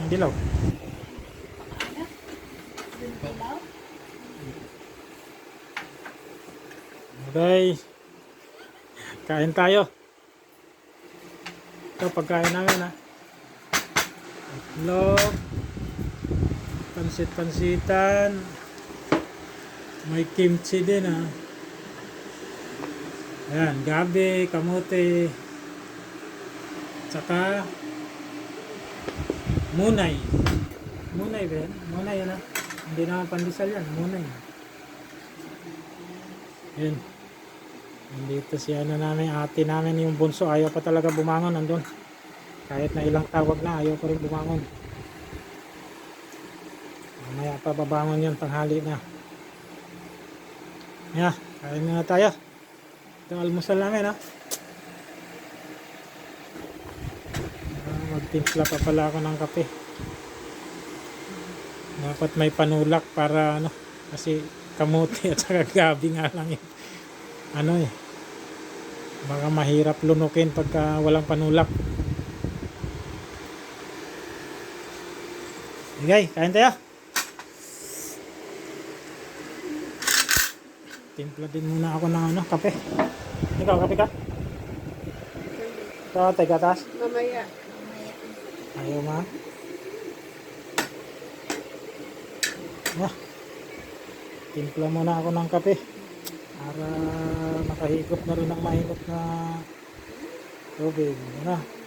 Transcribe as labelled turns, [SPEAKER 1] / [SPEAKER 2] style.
[SPEAKER 1] dilaw. Okay. Kain tayo. Ito pagkain namin ha. Itlog. Pansit-pansitan. May kimchi din ha. Ayan, gabi, kamote. Tsaka munay. Munay ba yan? Munay yan ha. Hindi naman pandesal yan. Munay. Ayan. Nandito si namin, ate namin yung bunso. Ayaw pa talaga bumangon. Nandun. Kahit na ilang tawag na, ayaw pa rin bumangon. Mamaya pa babangon yun, tanghali na. Yeah, kain na tayo. Ito almusal namin ha. Magtimpla pa pala ako ng kape. Dapat may panulak para ano, kasi kamote at saka gabi nga lang yun. Ano eh, baka mahirap lunukin pagka walang panulak. Okay, kain tayo. Timpla din muna ako ng ano, kape. Ikaw, kape ka? Ikaw, tayo gatas?
[SPEAKER 2] Mamaya.
[SPEAKER 1] Ayaw ma. Ah, timpla muna ako ng kape para makahigop na rin ang mainit na tubig. Ano?